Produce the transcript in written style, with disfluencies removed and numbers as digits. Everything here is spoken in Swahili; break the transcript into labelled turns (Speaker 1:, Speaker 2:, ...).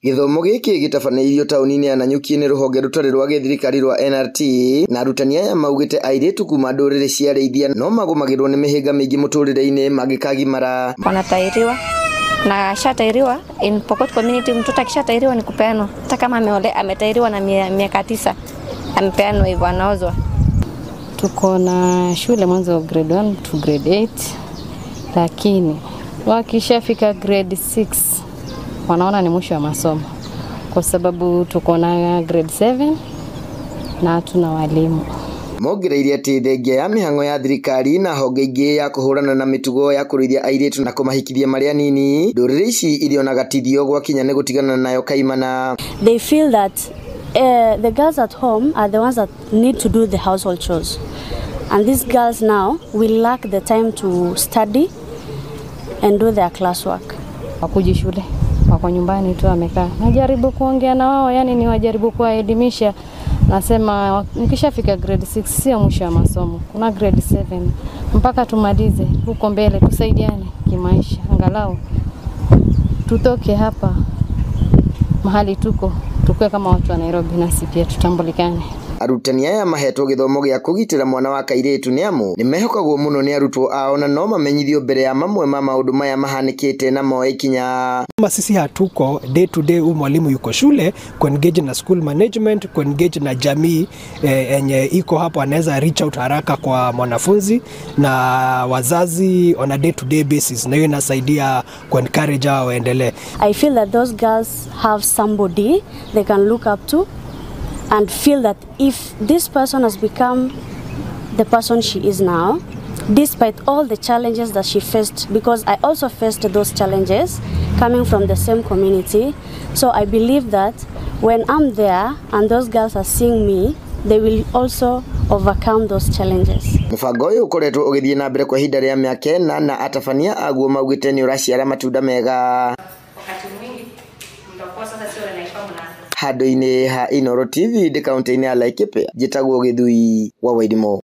Speaker 1: Githomo giki gitabanĩirio taũni-inĩ ya Nanyuki nĩ rũhonge rũtarĩ rwa gĩthirikari rwa NRT, na arutani aya maugĩte airĩtu kuma ndũrĩrĩ cia arĩithia no magũmagĩrwo nĩ mĩhĩnga mĩingĩ mũtũrĩre-inĩ mangĩkagimara.
Speaker 2: Wanatairiwa na shatairiwa in Pokot community, mtoto akishatairiwa ni kupeanwa, hata kama ametairiwa na miaka 9 amepeanwa hivyo, anaozwa.
Speaker 3: Tuko na shule mwanzo grade 1 to grade 8, lakini wakishafika grade 6 wanaona ni mwisho wa masomo, kwa sababu tuko na grade 7 na hatuna walimu.
Speaker 1: Mongereire atĩ thengia ya mĩhang'o ya thirikari na honge ingĩ ya kũhũrana na mĩtugo ya kũruithia airĩtu na kũmahikithia marĩ anini, ndũrĩrĩ ici irionaga tithio gwakinya nĩ gũtigana nayo kaimana.
Speaker 4: They feel that the girls at home are the ones that need to do the household chores, and these girls now will lack the time to study and do their classwork.
Speaker 3: Wakuji shule, wako nyumbani tu wamekaa. Najaribu kuongea na wao, yani ni wajaribu kuwaelimisha. Nasema nikishafika grade 6 sio mwisho wa masomo. Kuna grade 7 mpaka tumalize huko mbele, tusaidiane kimaisha. Angalau tutoke hapa mahali tukue kama watu wa Nairobi na sisi pia tutambulikane.
Speaker 1: Arutani aya mahetwo gĩthomo gĩa kũgitĩra mwana wa kairĩtu nĩ amu nĩ mehokagwo mũno nĩ arutwo ao na no mamenyithio mbere ya mamwe ma maũndũ maya mahanĩkĩte na moe ikinya.
Speaker 5: Kama sisi hatuko day to day, mwalimu yuko shule kuengage na school management, kuengage na jamii yenye iko hapo, anaweza reach out haraka kwa mwanafunzi na wazazi on a day to day basis, na hiyo inasaidia ku encourage hao waendelee.
Speaker 4: I feel that those girls have somebody they can look up to and feel that if this person has become the person she is now, despite all the challenges that she faced, because I also faced those challenges coming from the same community, so I believe that when I'm there and those girls are seeing me, they will also overcome those challenges.
Speaker 1: Mũbango ũyũ ũkoretwo ũgĩthiĩ na mbere kwa ihinda rĩa mĩaka 4 na atabania aguo maugĩte nĩ ũraciara matunda mega.
Speaker 2: Wakati mwingi mtakuwa sasa sio wanaifahamu na
Speaker 1: Handũ-inĩ ha Inooro TV kaunti-inĩ ya Laikipia, njĩtagwo Gĩthui wa Wairimo.